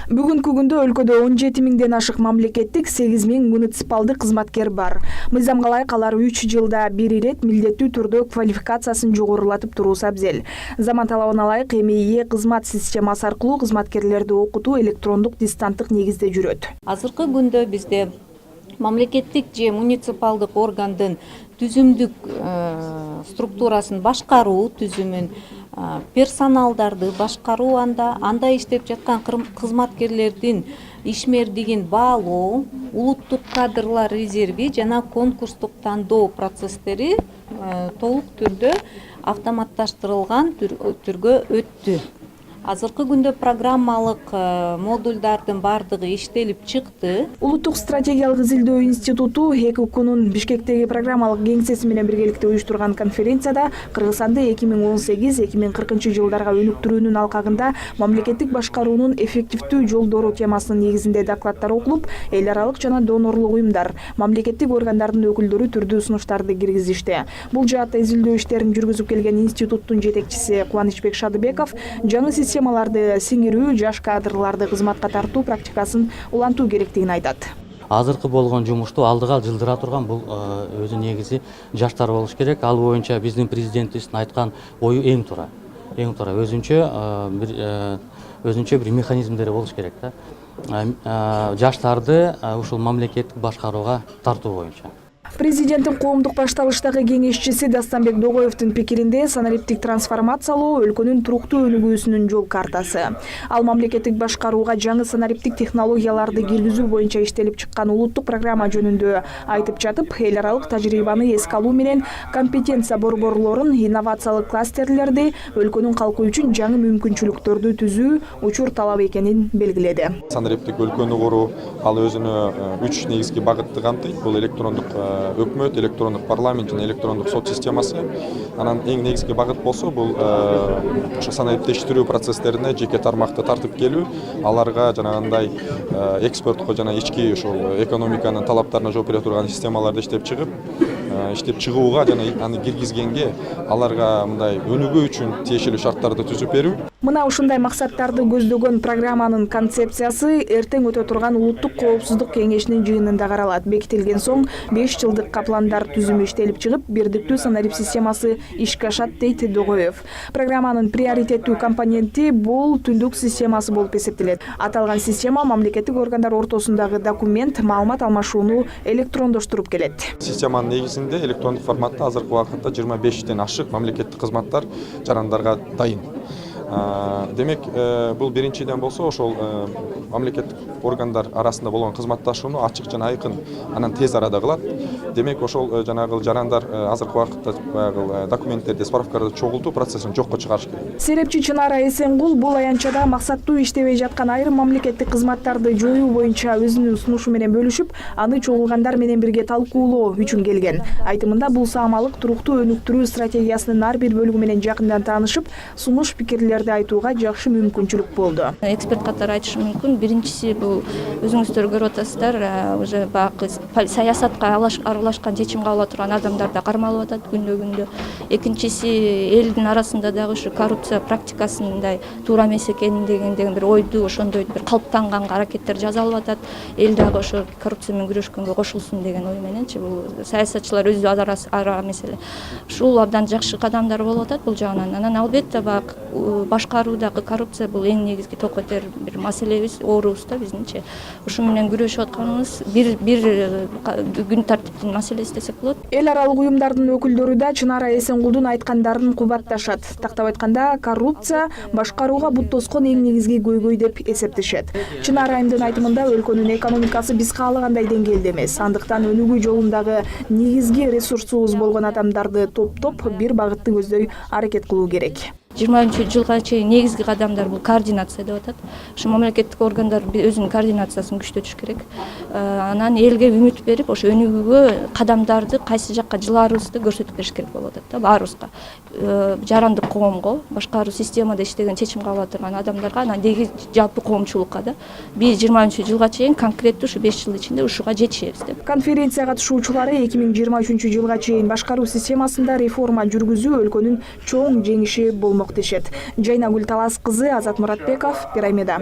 Бүгүнкү күндө өлкөдө 17 миңден ашык мамлекеттик, 8 миң муниципалдык кызматкер бар. Мыйзамга ылайык алар 3 жылда бир ирет милдеттүү түрдө квалификациясын жогорулатып туруусу абзел. Заман талабына ылайык МИЭ кызмат системасы аркылуу кызматкерлерди окутуу электрондук дистанттык негизде жүрөт. Азыркы күндө бизде мамлекеттик же муниципалдык органдын түзүмдүк структурасын башкаруу түзүмүн, персоналдарды башкаруу, анда иштеп жаткан кызматкерлердин ишмердигин баалоо, улуттук кадрлар резерви жана конкурстук тандоо процесстери толук түрдө автоматташтырылган түргө өттү. Азыркы күндө программалык модулдардын бардыгы иштелип чыкты. Улуттук стратегиялык изилдөө институту ЭКУКунун Бишкектеги программалык кеңсеси менен биргеликте уюштурган конференцияда Кыргызстанды 2018-2040 жылдарга өнүктүрүүнүн алкагында мамлекеттик башкаруунун эффективдүү жолдору темасынын негизинде докладдар окулуп, эл аралык жана донорлук уюмдар, мамлекеттик органдардын өкүлдөрү түрдүү сунуштарды киргизишти. Бул жаатта изилдөө иштерин жүргүзүп келген институттун жетекчиси Кубанычбек Шадыбеков жаңы системаларды сиңирүү, жаш кадрларды кызматка тартуу практикасын улантуу керектигин айтат. Азыркы болгон жумушту алдыга жылдыра турган бул өзү негизи жаштар болуш керек. Ал боюнча биздин президентибиздин айткан ою эң туура. Өзүнчө бир механизмдери болуш керек да. Жаштарды ушул мамлекеттик башкарууга тартуу боюнча. Президенттин коомдук башталыштагы кеңешчиси Дастанбек Догоевдун пикиринде санариптик трансформациялоо өлкөнүн туруктуу өнүгүүсүнүн жол картасы. Ал мамлекеттик башкарууга жаңы санариптик технологияларды киргизүү боюнча иштелип чыккан улуттук программа жөнүндө айтып жатып, эл аралык тажрыйбаны эске алуу менен компетенция борборлорун, инновациялык кластерлерди, өлкөнүн калкы үчүн жаңы мүмкүнчүлүктөрдү түзүү учур талап экенин белгиледи. Санариптик өлкөнү куруу ал өзүнө 3 негизги багытты камтыйт. Бул электрондук өкмөт, электрондук парламент жана электрондук сот системасы. Анан эң негизги багыт болсо бул ошо санариптештирүү процесстерине жеке тармакты тартып келүү, аларга жанагындай экспорттко жана ички ошол экономиканын талаптарына жооп бере турган системаларды иштеп чыгууга жана аны киргизгенге аларга мындай өнүгүү үчүн тиешелүү шарттарды түзүп берүү. Мына ушундай максаттарды көздөгөн программанын концепциясы эртең өтө турган улуттук коопсуздук кеңешинин жыйынында каралат. Бекитилген соң 5 жылдык капландар түзүмү иштелип чыгып, бирдиктүү санарип системасы ишке ашат, дейт Догоев. Программанын приоритеттүү компоненти бул түндүк системасы болуп эсептелет. Аталган система мамлекеттик органдар ортосундагы документ, маалымат алмашууну электрондоштуруп келет. Системанын негизинде электрондук форматта азыркы убакытта 25ден ашык мамлекеттик кызматтар жарандарга дайын. Демек, бул биринчиден болсо ошол мамлекеттик органдар арасында болгон кызматташууну ачык жана айкын, анан тез арада кылат. Демек, ошол жанагы жарандар азыркы убакытта баягы документтерди, справкаларды чогултуу процессин жокко чыгарыш керек. Серепчи Чынара Эсенгул бул аянтчада максаттуу иштебей жаткан айрым мамлекеттик кызматтарды жоюу боюнча өзүнүн сунушу менен бөлүшүп, аны чогулгандар менен бирге талкуулоо үчүн келген. Айтымында бул саамалык туруктуу өнүктүрүү стратегиясынын ар бир бөлүгү менен жакындан таанышып, сунуш пикирлерди айтууга жакшы мүмкүнчүлүк болду. Эксперт катары айтышы мүмкүн. Биринчиси бул өзүңүздөр көрүп атасыздар, уже багы саясатка аралашкан, чечим кабыл ала турган адамдар да кармалып атат күндө-күндө. Экинчиси элдин арасында дагы ушу коррупция практикасындай туура эмес экенин деген бир ойду, ошондой бир калыптанган аракеттер жасалып атат. Эл дагы ошо коррупция менен күрөшкөнгө кошулсун деген ой мененчи, бул саясатчылар өзү ара меселе. Ушул абдан жакшы кадамдар болуп атат бул жагынан. Анан албетте башкаруудагы коррупция бул эң негизги токотер бир маселебиз, оорубуз да биздинчи. Ушу менен күрөшүп атканыбыз бир күн тартиптин маселеси десек болот. Эл аралык уюмдардын өкүлдөрү да Чынара Эсенгулдун айткандарын кубатташат. Тактап айтканда, коррупция башкарууга бут тоскон эң негизги көйгөй деп эсептешет. Чынара айымдын айтымында өлкөнүн экономикасы биз каалагандай деңгээлде эмес. Андыктан өнүгүү жолундагы негизги ресурсубуз болгон адамдарды топтоп бир багытты көздөй аракет кылуу керек. 20-жылга чейин негизги кадамдар бул координация деп атат. Ушу мамлекеттик органдар өзүнүн координациясын күчтөтүш керек. Анан элге үмүт берип, ошо өнүгүүгө кадамдарды кайсы жакка жылаарыбызды көрсөтүп бериш керек болуп атат да баарыбызга. Жарандык коомго, башкаруу системада иштеген, чечим кабыл ала турган адамдарга, анан деги жалпы коомчулукка да. Биз 20-жылга чейин конкреттүү ушу 5 жыл ичинде ушуга жетишебиз деп. Конференция катышуучулары 2023-жылга чейин башкаруу системасында реформа жүргүзүү өлкөнүн чоң жеңиши болмок дешет. Жайнагүл Талас кызы, Азат Муратбеков, Пирамида.